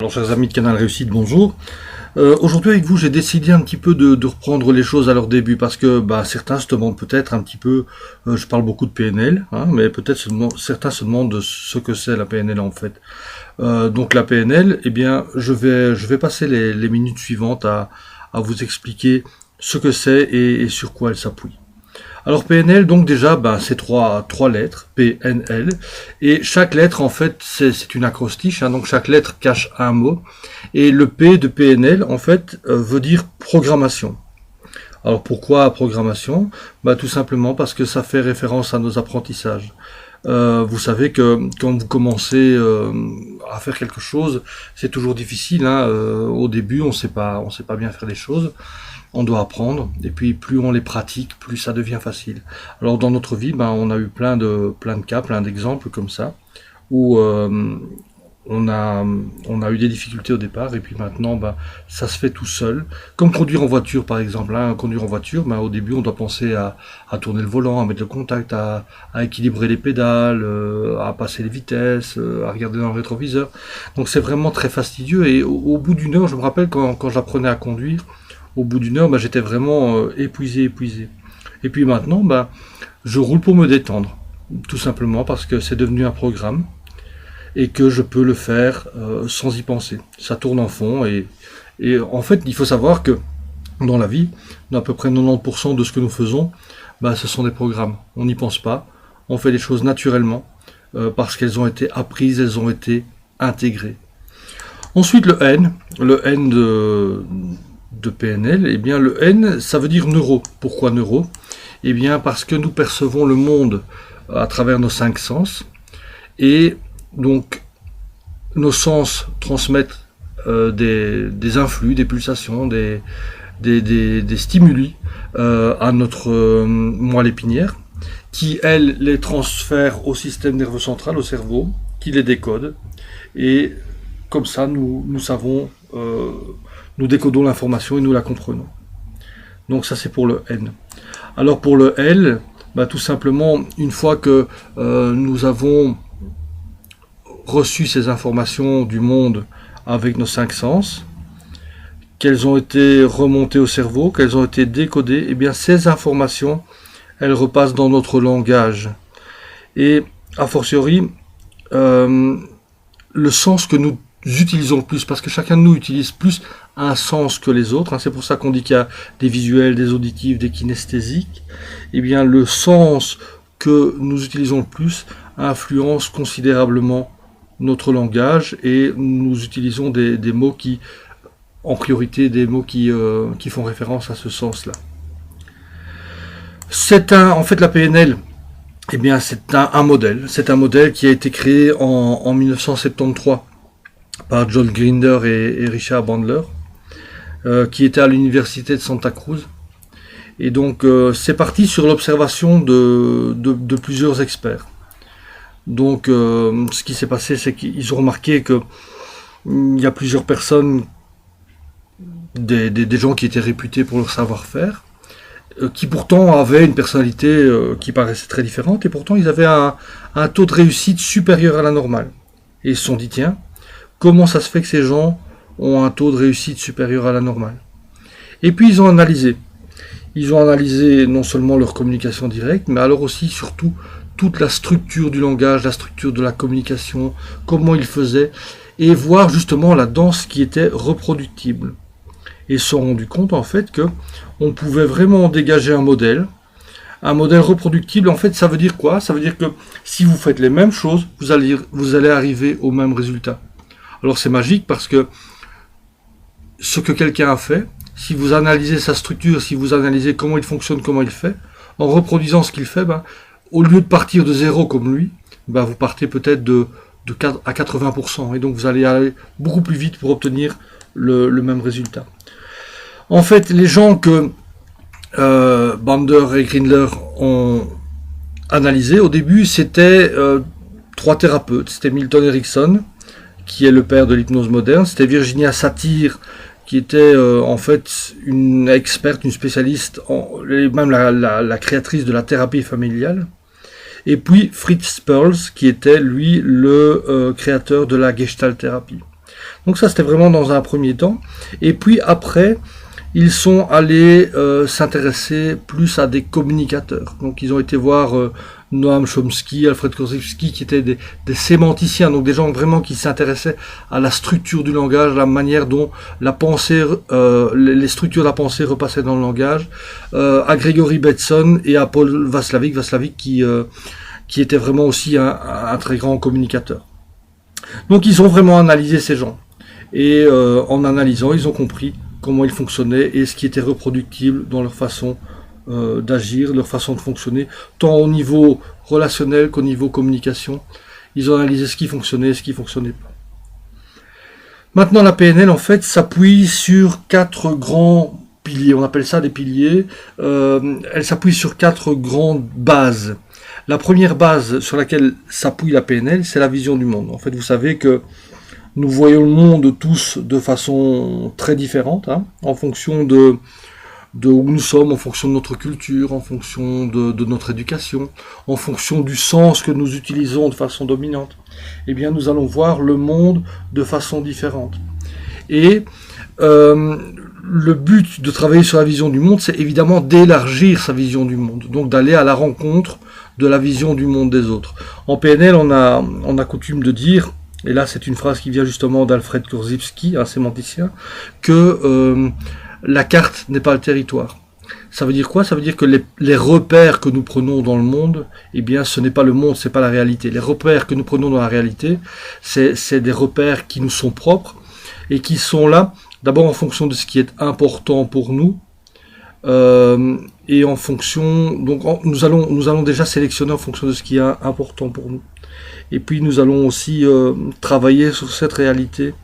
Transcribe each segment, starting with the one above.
Alors chers amis de Canal Réussite, bonjour. Aujourd'hui avec vous, j'ai décidé un petit peu de reprendre les choses à leur début parce que certains se demandent peut-être un petit peu, je parle beaucoup de PNL, mais peut-être certains se demandent de ce que c'est la PNL en fait. Donc la PNL, eh bien je vais passer les minutes suivantes à vous expliquer ce que c'est et sur quoi elle s'appuie. Alors PNL, donc déjà, c'est trois lettres, PNL, et chaque lettre, en fait, c'est une acrostiche, donc chaque lettre cache un mot, et le P de PNL, en fait, veut dire programmation. Alors pourquoi programmation? Tout simplement parce que ça fait référence à nos apprentissages. Vous savez que quand vous commencez à faire quelque chose, c'est toujours difficile. Au début, on sait pas bien faire les choses. On doit apprendre, et puis plus on les pratique, plus ça devient facile. Alors dans notre vie, on a eu plein de cas, plein d'exemples comme ça, où on a eu des difficultés au départ, et puis maintenant, ça se fait tout seul. Comme conduire en voiture, par exemple. Conduire en voiture, au début, on doit penser à tourner le volant, à mettre le contact, à équilibrer les pédales, à passer les vitesses, à regarder dans le rétroviseur. Donc c'est vraiment très fastidieux, et au bout d'une heure, je me rappelle quand j'apprenais à conduire, au bout d'une heure, j'étais vraiment épuisé. Et puis maintenant, je roule pour me détendre, tout simplement parce que c'est devenu un programme et que je peux le faire sans y penser. Ça tourne en fond et en fait, il faut savoir que dans la vie, dans à peu près 90% de ce que nous faisons, ce sont des programmes. On n'y pense pas, on fait les choses naturellement parce qu'elles ont été apprises, elles ont été intégrées. Ensuite, le N de PNL, eh bien le N, ça veut dire neuro. Pourquoi neuro? Eh bien parce que nous percevons le monde à travers nos 5 sens, et donc nos sens transmettent des influx, des pulsations, des stimuli à notre moelle épinière, qui elle les transfère au système nerveux central, au cerveau, qui les décode, et comme ça nous savons nous décodons l'information et nous la comprenons. Donc ça c'est pour le N. Alors pour le L, tout simplement, une fois que nous avons reçu ces informations du monde avec nos 5 sens, qu'elles ont été remontées au cerveau, qu'elles ont été décodées, et bien ces informations, elles repassent dans notre langage. Et a fortiori, le sens que nous utilisons le plus, parce que chacun de nous utilise plus un sens que les autres, c'est pour ça qu'on dit qu'il y a des visuels, des auditifs, des kinesthésiques, et bien le sens que nous utilisons le plus influence considérablement notre langage, et nous utilisons des mots qui, en priorité, des mots qui font référence à ce sens-là. En fait la PNL, eh bien c'est un modèle qui a été créé en 1973 par John Grinder et Richard Bandler, qui était à l'université de Santa Cruz. Et donc c'est parti sur l'observation de plusieurs experts. Donc ce qui s'est passé, c'est qu'ils ont remarqué que il y a plusieurs personnes, des gens qui étaient réputés pour leur savoir-faire, qui pourtant avaient une personnalité qui paraissait très différente, et pourtant ils avaient un taux de réussite supérieur à la normale. Et ils se sont dit, tiens, comment ça se fait que ces gens ont un taux de réussite supérieur à la normale? Et puis ils ont analysé. Ils ont analysé non seulement leur communication directe, mais alors aussi, surtout, toute la structure du langage, la structure de la communication, comment ils faisaient, et voir justement la danse qui était reproductible. Et ils se sont rendus compte en fait que on pouvait vraiment dégager un modèle reproductible. En fait, ça veut dire quoi? Ça veut dire que si vous faites les mêmes choses, vous allez arriver au même résultat. Alors c'est magique parce que ce que quelqu'un a fait, si vous analysez sa structure, si vous analysez comment il fonctionne, comment il fait, en reproduisant ce qu'il fait, au lieu de partir de zéro comme lui, vous partez peut-être de 4 à 80%, et donc vous allez aller beaucoup plus vite pour obtenir le même résultat. En fait, les gens que Bandler et Grindler ont analysés au début, c'était 3 thérapeutes. C'était Milton Erickson, qui est le père de l'hypnose moderne. C'était Virginia Satir, qui était en fait une experte, une spécialiste, même la créatrice de la thérapie familiale. Et puis Fritz Perls, qui était lui le créateur de la Gestalt thérapie. Donc ça, c'était vraiment dans un premier temps. Et puis après, ils sont allés s'intéresser plus à des communicateurs. Donc ils ont été voir Noam Chomsky, Alfred Korzybski, qui étaient des sémanticiens, donc des gens vraiment qui s'intéressaient à la structure du langage, la manière dont la pensée, les structures de la pensée repassaient dans le langage, à Gregory Bateson et à Paul Václavic qui était vraiment aussi un très grand communicateur. Donc ils ont vraiment analysé ces gens. Et en analysant, ils ont compris comment ils fonctionnaient et ce qui était reproductible dans leur façon d'agir, leur façon de fonctionner, tant au niveau relationnel qu'au niveau communication. Ils ont analysé ce qui fonctionnait et ce qui ne fonctionnait pas. Maintenant, la PNL, en fait, s'appuie sur 4 grands piliers. On appelle ça des piliers. Elle s'appuie sur 4 grandes bases. La première base sur laquelle s'appuie la PNL, c'est la vision du monde. En fait, vous savez que nous voyons le monde tous de façon très différente, en fonction de où nous sommes, en fonction de notre culture, en fonction de notre éducation, en fonction du sens que nous utilisons de façon dominante. Eh bien, nous allons voir le monde de façon différente. Et le but de travailler sur la vision du monde, c'est évidemment d'élargir sa vision du monde, donc d'aller à la rencontre de la vision du monde des autres. En PNL, on a coutume de dire, et là c'est une phrase qui vient justement d'Alfred Korzybski, un sémanticien, que la carte n'est pas le territoire. Ça veut dire quoi? Ça veut dire que les repères que nous prenons dans le monde, eh bien ce n'est pas le monde, c'est pas la réalité. Les repères que nous prenons dans la réalité, c'est des repères qui nous sont propres et qui sont là d'abord en fonction de ce qui est important pour nous, et en fonction, donc nous allons déjà sélectionner en fonction de ce qui est important pour nous. Et puis nous allons aussi travailler sur cette réalité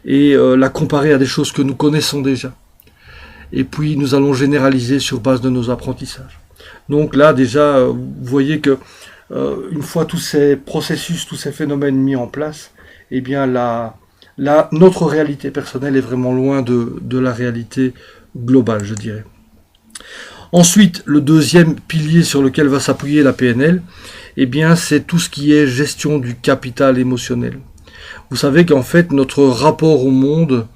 et la comparer à des choses que nous connaissons déjà. Et puis nous allons généraliser sur base de nos apprentissages. Donc là déjà, vous voyez que une fois tous ces processus, tous ces phénomènes mis en place, eh bien notre réalité personnelle est vraiment loin de la réalité globale, je dirais. Ensuite, le deuxième pilier sur lequel va s'appuyer la PNL, eh bien, c'est tout ce qui est gestion du capital émotionnel. Vous savez qu'en fait, notre rapport au monde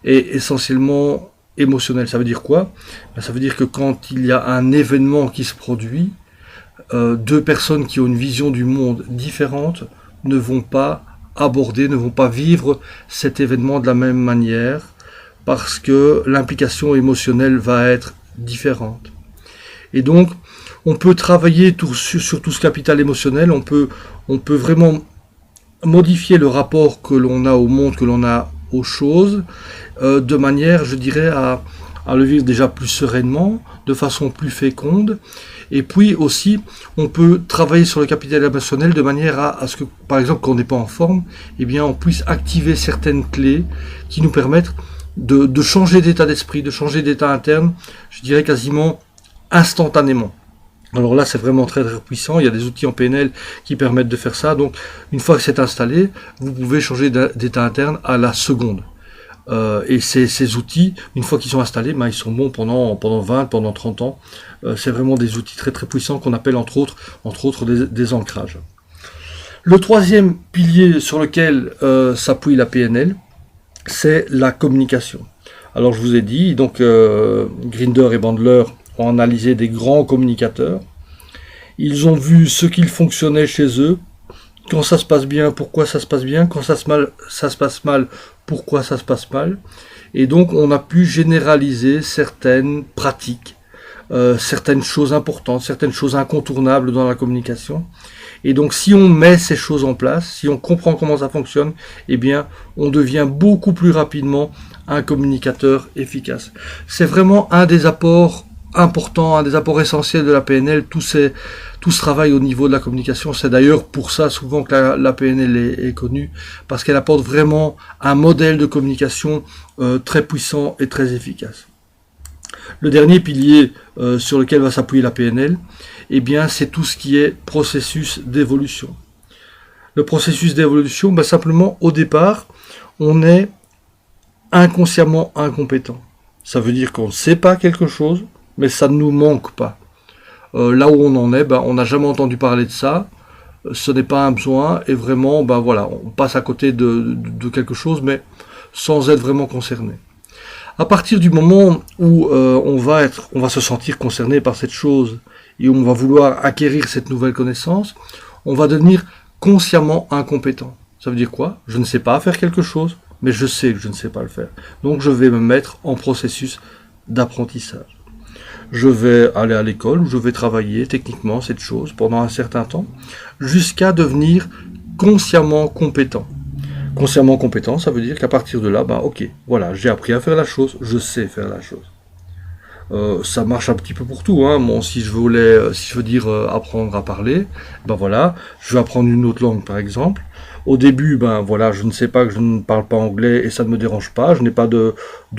est essentiellement émotionnel. Ça veut dire quoi? Ça veut dire que quand il y a un événement qui se produit, deux personnes qui ont une vision du monde différente ne vont pas aborder, ne vont pas vivre cet événement de la même manière, parce que l'implication émotionnelle va être différente. Et donc, on peut travailler sur tout ce capital émotionnel, on peut vraiment modifier le rapport que l'on a au monde, que l'on a aux choses, de manière, je dirais, à le vivre déjà plus sereinement, de façon plus féconde. Et puis aussi, on peut travailler sur le capital émotionnel de manière à ce que, par exemple, quand on n'est pas en forme, eh bien, on puisse activer certaines clés qui nous permettent de changer d'état d'esprit, de changer d'état interne, je dirais quasiment instantanément. Alors là, c'est vraiment très très puissant. Il y a des outils en PNL qui permettent de faire ça. Donc, une fois que c'est installé, vous pouvez changer d'état interne à la seconde. Et ces outils, une fois qu'ils sont installés, ils sont bons pendant 20, pendant 30 ans. C'est vraiment des outils très très puissants qu'on appelle entre autres des ancrages. Le troisième pilier sur lequel s'appuie la PNL, c'est la communication. Alors je vous ai dit, donc Grinder et Bandler ont analysé des grands communicateurs. Ils ont vu ce qui fonctionnait chez eux. Quand ça se passe bien, pourquoi ça se passe bien. Quand ça se passe mal, pourquoi ça se passe mal. Et donc on a pu généraliser certaines pratiques, certaines choses importantes, certaines choses incontournables dans la communication. Et donc si on met ces choses en place, si on comprend comment ça fonctionne, eh bien on devient beaucoup plus rapidement un communicateur efficace. C'est vraiment un des apports importants, un des apports essentiels de la PNL, tout ce travail au niveau de la communication. C'est d'ailleurs pour ça souvent que la PNL est connue, parce qu'elle apporte vraiment un modèle de communication très puissant et très efficace. Le dernier pilier sur lequel va s'appuyer la PNL, eh bien, c'est tout ce qui est processus d'évolution. Le processus d'évolution, simplement, au départ, on est inconsciemment incompétent. Ça veut dire qu'on ne sait pas quelque chose, mais ça ne nous manque pas. Là où on en est, on n'a jamais entendu parler de ça. ce n'est pas un besoin, et vraiment, ben voilà, on passe à côté de quelque chose, mais sans être vraiment concerné. À partir du moment où on va se sentir concerné par cette chose, et on va vouloir acquérir cette nouvelle connaissance, on va devenir consciemment incompétent. Ça veut dire quoi? Je ne sais pas faire quelque chose, mais je sais que je ne sais pas le faire. Donc je vais me mettre en processus d'apprentissage. Je vais aller à l'école, où je vais travailler techniquement cette chose pendant un certain temps, jusqu'à devenir consciemment compétent. Consciemment compétent, ça veut dire qu'à partir de là, ben ok, voilà, j'ai appris à faire la chose, je sais faire la chose. Ça marche un petit peu pour tout, hein. Bon, si je veux dire apprendre à parler, ben voilà, je vais apprendre une autre langue par exemple. Au début, ben voilà, je ne sais pas que je ne parle pas anglais et ça ne me dérange pas. Je n'ai pas de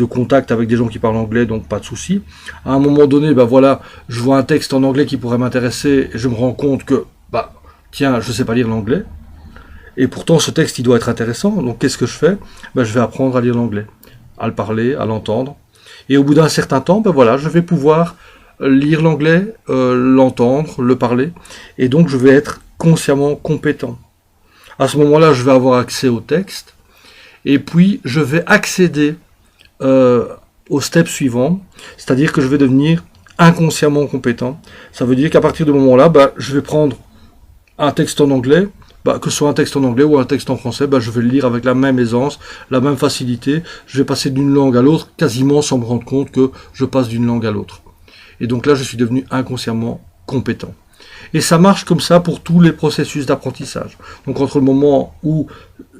contact avec des gens qui parlent anglais, donc pas de souci. À un moment donné, ben voilà, je vois un texte en anglais qui pourrait m'intéresser et je me rends compte que, bah, tiens, je sais pas lire l'anglais. Et pourtant, ce texte, il doit être intéressant. Donc, qu'est-ce que je fais? Ben, je vais apprendre à lire l'anglais, à le parler, à l'entendre. Et au bout d'un certain temps, ben voilà, je vais pouvoir lire l'anglais, l'entendre, le parler. Et donc, je vais être consciemment compétent. À ce moment-là, je vais avoir accès au texte. Et puis, je vais accéder au step suivant. C'est-à-dire que je vais devenir inconsciemment compétent. Ça veut dire qu'à partir de ce moment-là, ben, je vais prendre un texte en anglais, que ce soit un texte en anglais ou un texte en français, je vais le lire avec la même aisance, la même facilité. Je vais passer d'une langue à l'autre quasiment sans me rendre compte que je passe d'une langue à l'autre. Et donc là, je suis devenu inconsciemment compétent. Et ça marche comme ça pour tous les processus d'apprentissage. Donc entre le moment où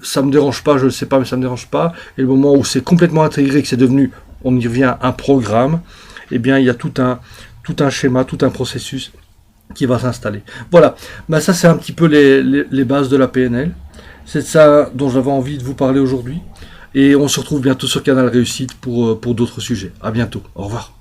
ça me dérange pas, je ne sais pas, mais ça me dérange pas, et le moment où c'est complètement intégré, que c'est devenu, on y revient, un programme, eh bien il y a tout un schéma, tout un processus qui va s'installer. Voilà, ça c'est un petit peu les bases de la PNL. C'est de ça dont j'avais envie de vous parler aujourd'hui. Et on se retrouve bientôt sur Canal Réussite pour d'autres sujets. À bientôt. Au revoir.